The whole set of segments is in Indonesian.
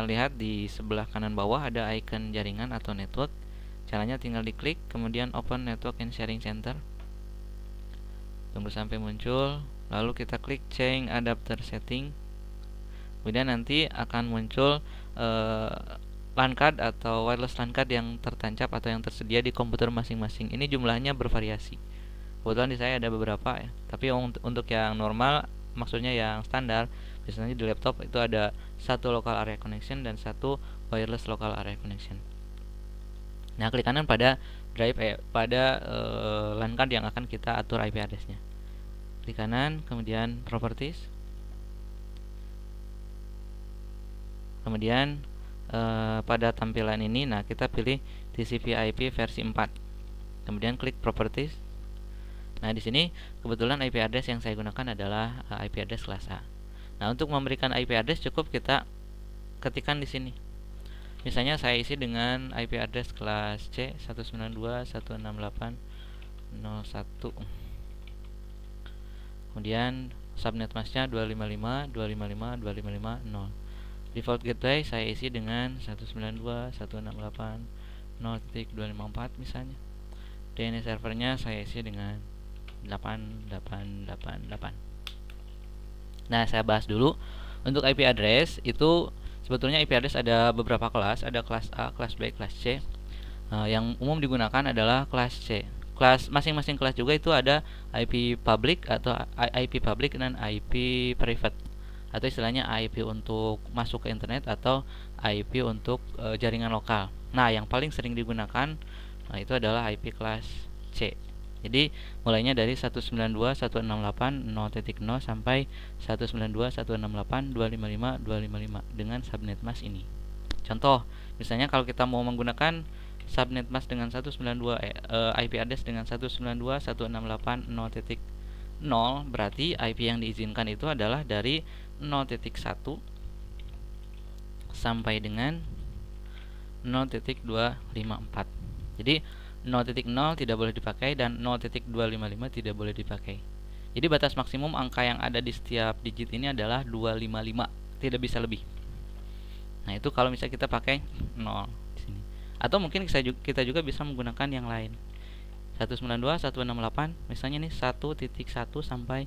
lihat di sebelah kanan bawah ada icon jaringan atau network. Caranya tinggal diklik, kemudian open network and sharing center. Tunggu sampai muncul, lalu kita klik change adapter setting. Kemudian nanti akan muncul LAN card atau wireless LAN card yang tertancap atau yang tersedia di komputer masing-masing. Ini jumlahnya bervariasi. Kebetulan di saya ada beberapa ya. Tapi untuk yang normal, maksudnya yang standar, biasanya di laptop itu ada satu local area connection dan satu wireless local area connection. Nah, klik kanan pada drive pada LAN card yang akan kita atur IP address-nya. Klik kanan, kemudian properties. Kemudian pada tampilan ini, nah kita pilih TCP/IP versi 4. Kemudian klik properties. Nah, di sini kebetulan IP address yang saya gunakan adalah IP address kelas A. Nah, untuk memberikan IP address cukup kita ketikkan di sini. Misalnya saya isi dengan IP address kelas C 192.168.01. Kemudian subnet masknya 255.255.255.0. Default gateway saya isi dengan 192.168.0.254 misalnya. DNS servernya saya isi dengan 8888. Nah, saya bahas dulu. Untuk IP address itu sebetulnya IP address ada beberapa kelas, ada kelas A, kelas B, kelas C. Yang umum digunakan adalah kelas C. Kelas masing-masing kelas juga itu ada IP public atau IP public dan IP private, atau istilahnya IP untuk masuk ke internet atau IP untuk jaringan lokal. Nah, yang paling sering digunakan itu adalah IP kelas C. Jadi mulainya dari 192.168.0.0 sampai 192.168.255.255 dengan subnet mask ini. Contoh, misalnya kalau kita mau menggunakan subnet mask dengan 192 IP address dengan 192.168.0.0, berarti IP yang diizinkan itu adalah dari 0.1 sampai dengan 0.254. Jadi 0.0 tidak boleh dipakai dan 0.255 tidak boleh dipakai. Jadi batas maksimum angka yang ada di setiap digit ini adalah 255, tidak bisa lebih. Nah, itu kalau misalnya kita pakai 0 di sini. Atau mungkin kita juga bisa menggunakan yang lain. 192.168 misalnya nih 1.1 sampai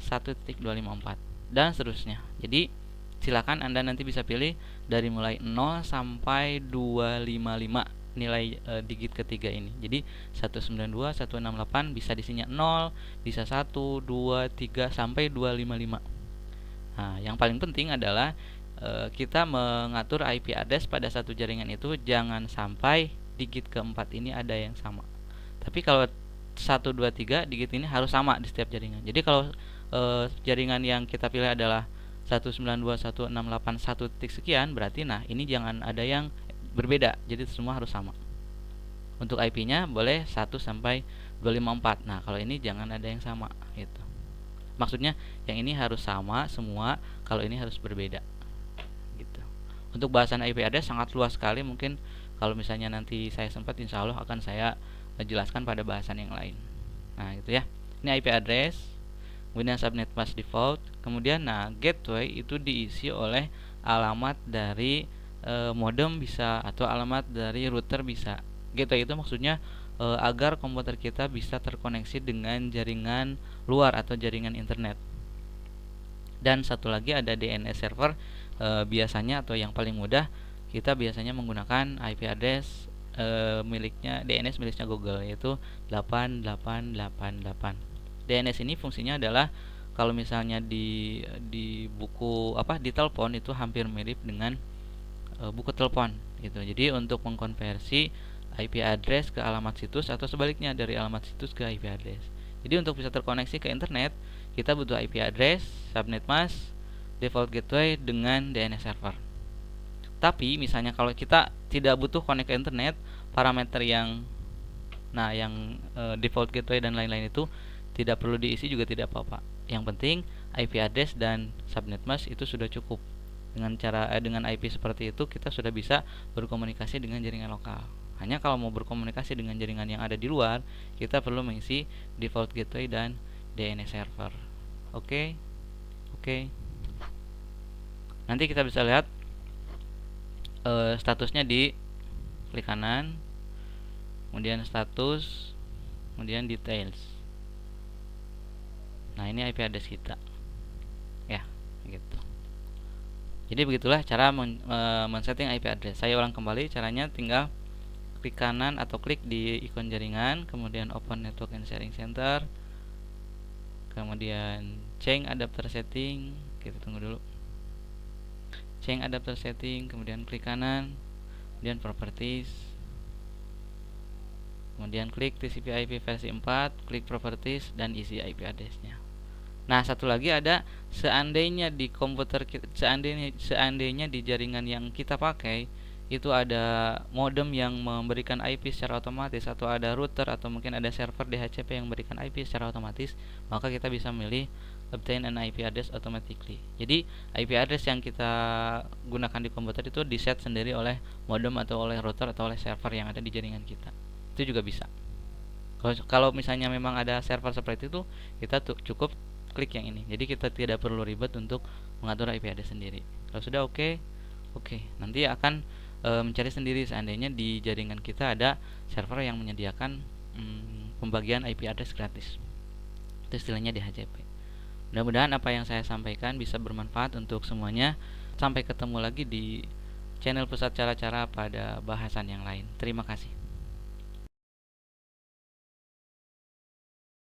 1.254 dan seterusnya. Jadi silakan Anda nanti bisa pilih dari mulai 0 sampai 255 nilai digit ketiga ini. Jadi 192.168 bisa di sini 0, bisa 1, 2, 3 sampai 255. Nah, yang paling penting adalah kita mengatur IP address pada satu jaringan itu jangan sampai digit keempat ini ada yang sama. Tapi kalau 1, 2, 3 digit ini harus sama di setiap jaringan. Jadi kalau jaringan yang kita pilih adalah 192.168.1 titik sekian, berarti nah ini jangan ada yang berbeda, jadi semua harus sama. Untuk IP-nya boleh 1 sampai 254. Nah, kalau ini jangan ada yang sama gitu. Maksudnya yang ini harus sama semua, kalau ini harus berbeda gitu. Untuk bahasan IP address sangat luas sekali, mungkin kalau misalnya nanti saya sempat insya Allah akan saya jelaskan pada bahasan yang lain. Nah, itu ya. Ini IP address, kemudian subnet mask default, kemudian nah gateway itu diisi oleh alamat dari modem bisa atau alamat dari router bisa. Gateway itu maksudnya agar komputer kita bisa terkoneksi dengan jaringan luar atau jaringan internet. Dan satu lagi ada DNS server. Biasanya atau yang paling mudah kita biasanya menggunakan IP address miliknya DNS miliknya Google, yaitu 8888. DNS ini fungsinya adalah kalau misalnya di buku di telepon itu hampir mirip dengan buku telepon gitu. Jadi untuk mengkonversi IP address ke alamat situs atau sebaliknya dari alamat situs ke IP address. Jadi untuk bisa terkoneksi ke internet kita butuh IP address, subnet mask, default gateway dengan DNS server. Tapi misalnya kalau kita tidak butuh connect ke internet, parameter yang default gateway dan lain-lain itu tidak perlu diisi juga tidak apa-apa. Yang penting IP address dan subnet mask itu sudah cukup. Dengan IP seperti itu kita sudah bisa berkomunikasi dengan jaringan lokal. Hanya kalau mau berkomunikasi dengan jaringan yang ada di luar, kita perlu mengisi default gateway dan DNS server. Oke. Nanti kita bisa lihat statusnya di klik kanan, kemudian status, kemudian details. Nah, ini IP address kita ya, gitu. Jadi begitulah cara men-setting IP address. Saya ulang kembali caranya, tinggal klik kanan atau klik di ikon jaringan, kemudian open network and sharing center, kemudian change adapter setting. Kita tunggu dulu. Change adapter setting, kemudian klik kanan, kemudian properties, kemudian klik TCP/IP versi 4, klik properties dan isi IP address-nya. Nah, satu lagi ada, seandainya di komputer kita, seandainya di jaringan yang kita pakai itu ada modem yang memberikan IP secara otomatis, atau ada router, atau mungkin ada server DHCP yang memberikan IP secara otomatis, maka kita bisa memilih obtain an IP address automatically. Jadi IP address yang kita gunakan di komputer itu di-set sendiri oleh modem atau oleh router atau oleh server yang ada di jaringan kita. Itu juga bisa. Kalau misalnya memang ada server seperti itu, kita cukup klik yang ini. Jadi kita tidak perlu ribet untuk mengatur IP address sendiri. Kalau sudah oke, nanti akan mencari sendiri seandainya di jaringan kita ada server yang menyediakan pembagian IP address gratis. Itu istilahnya DHCP. Mudah-mudahan apa yang saya sampaikan bisa bermanfaat untuk semuanya. Sampai ketemu lagi di channel Pusat Cara-Cara pada bahasan yang lain. Terima kasih.